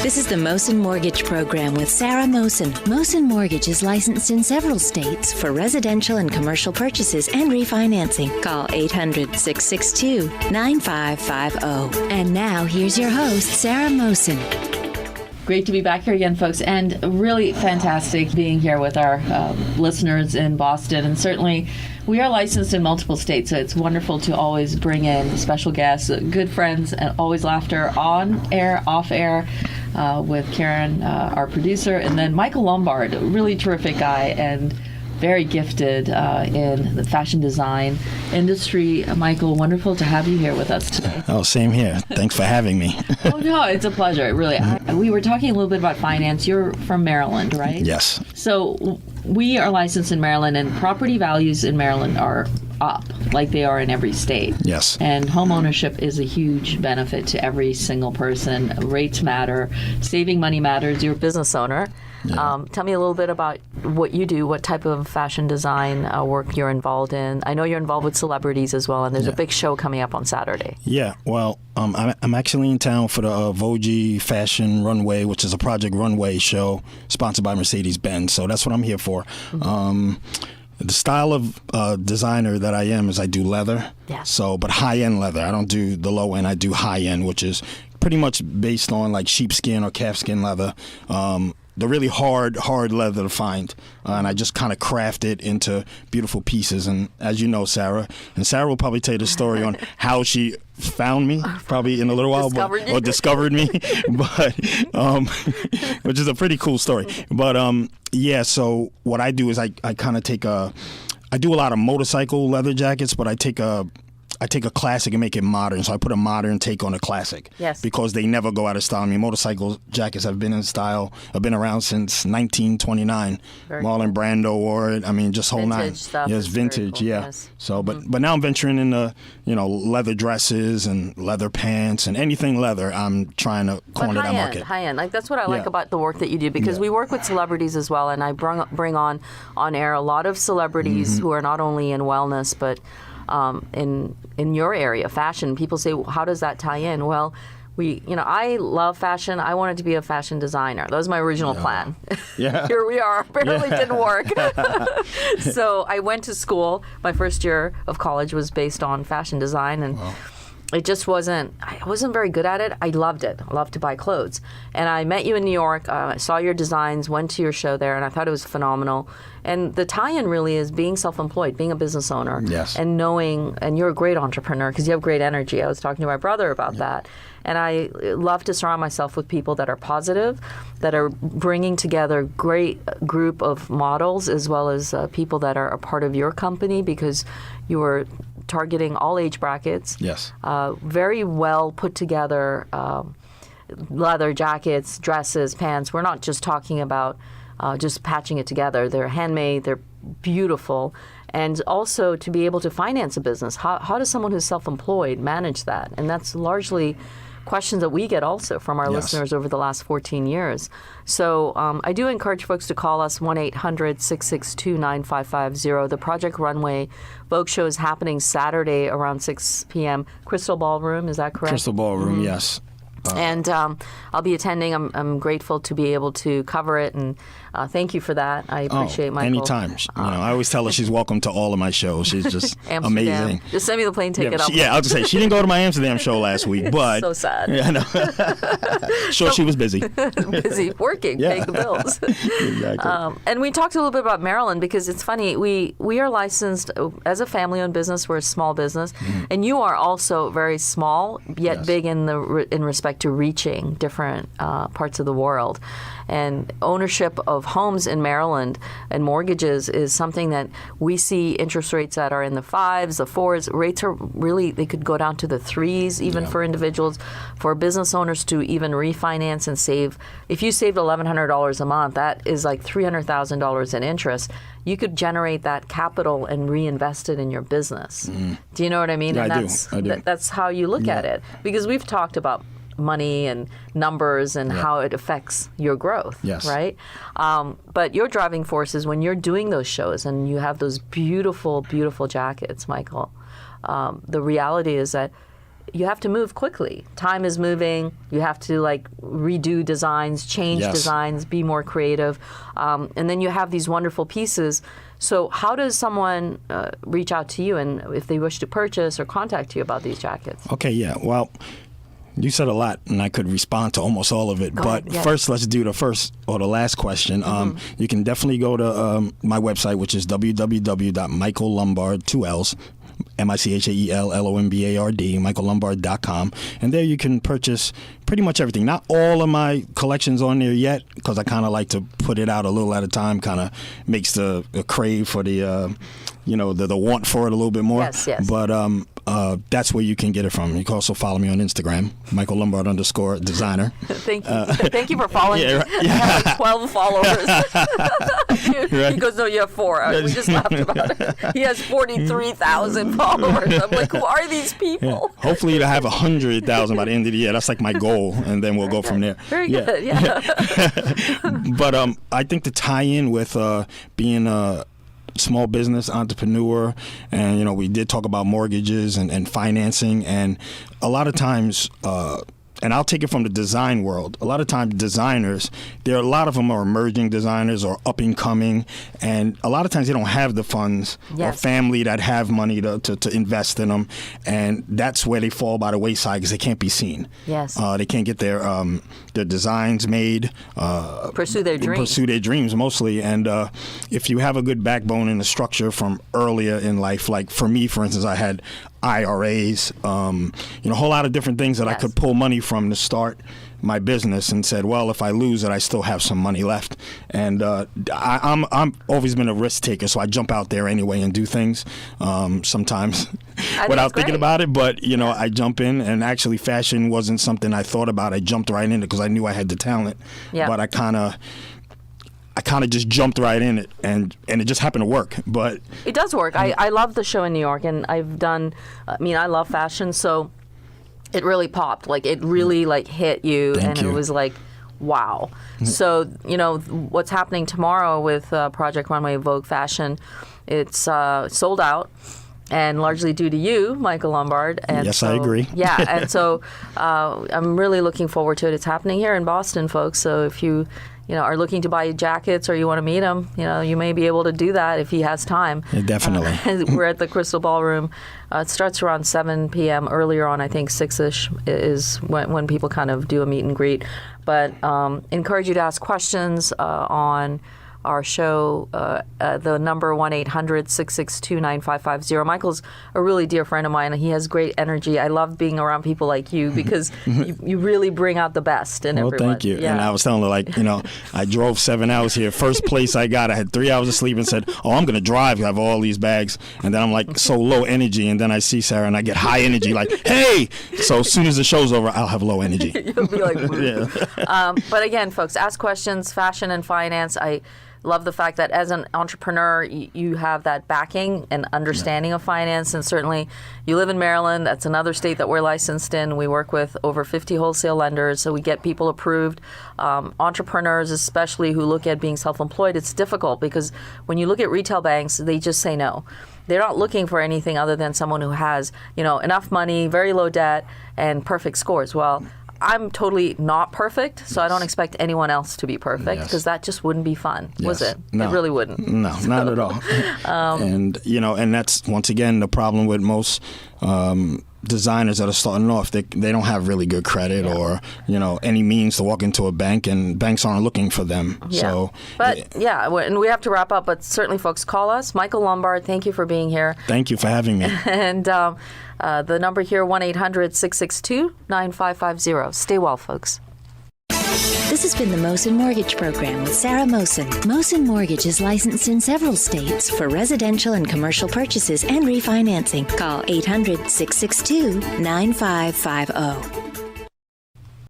This is the Mohsin Mortgage Program with Sarah Mohsin. Mohsin Mortgage is licensed in several states for residential and commercial purchases and refinancing. Call 800-662-9550. And now, here's your host, Sarah Mohsin. Great to be back here again, folks, and really fantastic being here with our listeners in Boston. And certainly, we are licensed in multiple states, so it's wonderful to always bring in special guests, good friends, and always laughter on air, off air, with Karen, our producer, and then Michael Lombard, a really terrific guy and very gifted in the fashion design industry. Michael, wonderful to have you here with us today. Oh, same here. Thanks for having me. Oh, no, it's a pleasure, really. We were talking a little bit about finance. You're from Maryland, right? Yes. So we are licensed in Maryland, and property values in Maryland are up like they are in every state. Yes. And home ownership is a huge benefit to every single person. Rates matter. Saving money matters. You're a business owner. Yeah. Tell me a little bit about what you do, what type of fashion design work you're involved in. I know you're involved with celebrities as well, and there's a big show coming up on Saturday. Yeah, well, I'm actually in town for the Vogue Fashion Runway, which is a Project Runway show sponsored by Mercedes-Benz. So that's what I'm here for. Mm-hmm. The style of designer that I am is I do leather, but high-end leather. I don't do the low-end, I do high-end, which is pretty much based on like sheepskin or calfskin leather. The really hard leather to find, and I just kind of craft it into beautiful pieces. And as you know, Sarah will probably tell you the story on how she found me, probably in a little while, discovered me, but which is a pretty cool story. But so what I do is I kind of I do a lot of motorcycle leather jackets, but I take a classic and make it modern. So I put a modern take on a classic. Yes. Because they never go out of style. I mean, motorcycle jackets have been in style, have been around since 1929. Marlon Brando wore it. I mean, just whole nine. Stuff. Yes, vintage, cool. yeah. Yes. So, but now I'm venturing into, leather dresses and leather pants and anything leather. I'm trying to corner that market. High-end. Like, that's what I like about the work that you do, because we work with celebrities as well, and I bring on air a lot of celebrities who are not only in wellness, but in your area, fashion. People say, well, how does that tie in? Well, I love fashion. I wanted to be a fashion designer. That was my original plan. Yeah. Here we are. Apparently didn't work. So I went to school. My first year of college was based on fashion design, and it just I wasn't very good at it. I loved it. I loved to buy clothes. And I met you in New York. I saw your designs, went to your show there, and I thought it was phenomenal. And the tie-in really is being self-employed, being a business owner, and knowing, and you're a great entrepreneur because you have great energy. I was talking to my brother about that. And I love to surround myself with people that are positive, that are bringing together a great group of models, as well as people that are a part of your company, because you are targeting all age brackets. Yes. Very well put together leather jackets, dresses, pants. We're not just talking about just patching it together. They're handmade, they're beautiful. And also to be able to finance a business. How does someone who's self-employed manage that? And that's largely questions that we get also from our listeners over the last 14 years. So I do encourage folks to call us 1-800-662-9550. The Project Runway Vogue show is happening Saturday around 6 p.m. Crystal Ballroom, is that correct? Crystal Ballroom, yes. And I'll be attending. I'm grateful to be able to cover it, and thank you for that. I appreciate Michael. Anytime. I always tell her she's welcome to all of my shows. She's just amazing. Just send me the plane ticket. I'll just say she didn't go to my Amsterdam show last week, but so sad. Yeah, I know. She was busy. Busy working, paying the bills. Exactly. And we talked a little bit about Maryland, because it's funny. We are licensed as a family-owned business. We're a small business, and you are also very small yet big in respect to reaching different parts of the world. And ownership of homes in Maryland and mortgages is something that we see interest rates that are in the 5s, the 4s. Rates are really, they could go down to the 3s even for individuals. For business owners to even refinance and save, if you saved $1,100 a month, that is like $300,000 in interest. You could generate that capital and reinvest it in your business. Do you know what I mean? Yeah, and I do. That's how you look at it. Because we've talked about money and numbers and how it affects your growth, right? But your driving force is when you're doing those shows and you have those beautiful, beautiful jackets, Michael. The reality is that you have to move quickly. Time is moving. You have to like redo designs, change designs, be more creative. And then you have these wonderful pieces. So how does someone reach out to you and if they wish to purchase or contact you about these jackets? Okay, yeah. Well, you said a lot, and I could respond to almost all of it. First, let's do the last question. You can definitely go to my website, which is www.michaellombard, 2 L's, MICHAELLOMBARD, michaellombard.com. And there you can purchase pretty much everything. Not all of my collections on there yet, because I kind of like to put it out a little at a time, kind of makes the crave for the, the want for it a little bit more. Yes. But that's where you can get it from. You can also follow me on Instagram, michaellombard_designer. Thank you. Thank you for following me. Yeah. I have like 12 followers. He goes, no, you have 4. We just laughed about it. He has 43,000 followers. I'm like, who are these people? Yeah. Hopefully to have 100,000 by the end of the year. That's like my goal, and then we'll go from there. Very good, yeah. But I think to tie in with being a small business entrepreneur, and we did talk about mortgages and financing, and a lot of times and I'll take it from the design world. A lot of times designers, a lot of them are emerging designers or up and coming, and a lot of times they don't have the funds or family that have money to invest in them, and that's where they fall by the wayside because they can't be seen. Yes. They can't get their designs made. Pursue their dreams. Pursue their dreams mostly, and if you have a good backbone and a structure from earlier in life, like for me, for instance, I had IRAs, a whole lot of different things that I could pull money from to start my business, and said, well, if I lose it, I still have some money left. And I'm always been a risk taker, so I jump out there anyway and do things sometimes without thinking about it. But I jump in, and actually fashion wasn't something I thought about. I jumped right in it because I knew I had the talent. Yeah. But I kind of just jumped right in it, and it just happened to work. But it does work. I love the show in New York, and I love fashion, so it really popped. Like, it really hit you. It was like, wow. So, what's happening tomorrow with Project Runway Vogue Fashion, it's sold out. And largely due to you, Michael Lombard. And yes, I agree. Yeah, and so I'm really looking forward to it. It's happening here in Boston, folks. So if you are looking to buy jackets or you want to meet him, you may be able to do that if he has time. Yeah, definitely. We're at the Crystal Ballroom. It starts around 7 p.m. Earlier on, I think 6-ish is when people kind of do a meet and greet. But encourage you to ask questions on our show, the number 1-800-662-9550. Michael's a really dear friend of mine. He has great energy. I love being around people like you because you really bring out the best in everyone. Well, thank you. Yeah. And I was telling her, I drove 7 hours here. First place I got, I had 3 hours of sleep and said, oh, I'm going to drive. I have all these bags. And then I'm so low energy. And then I see Sarah and I get high energy, hey! So as soon as the show's over, I'll have low energy. You'll be like, but again, folks, ask questions, fashion and finance. I love the fact that as an entrepreneur, you have that backing and understanding of finance, and certainly you live in Maryland. That's another state that we're licensed in. We work with over 50 wholesale lenders, so we get people approved. Entrepreneurs, especially who look at being self-employed, it's difficult because when you look at retail banks, they just say no. They're not looking for anything other than someone who has, enough money, very low debt, and perfect scores. Well, I'm totally not perfect, so I don't expect anyone else to be perfect because that just wouldn't be fun, was it? No. It really wouldn't. No, not at all. And that's, once again, the problem with most designers that are starting off. They don't have really good credit or, any means to walk into a bank, and banks aren't looking for them. Yeah. So, and we have to wrap up, but certainly, folks, call us. Michael Lombard, thank you for being here. Thank you for having me. And the number here, 1-800-662-9550. Stay well, folks. This has been the Mohsin Mortgage Program with Sarah Mohsin. Mohsin Mortgage is licensed in several states for residential and commercial purchases and refinancing. Call 800-662-9550.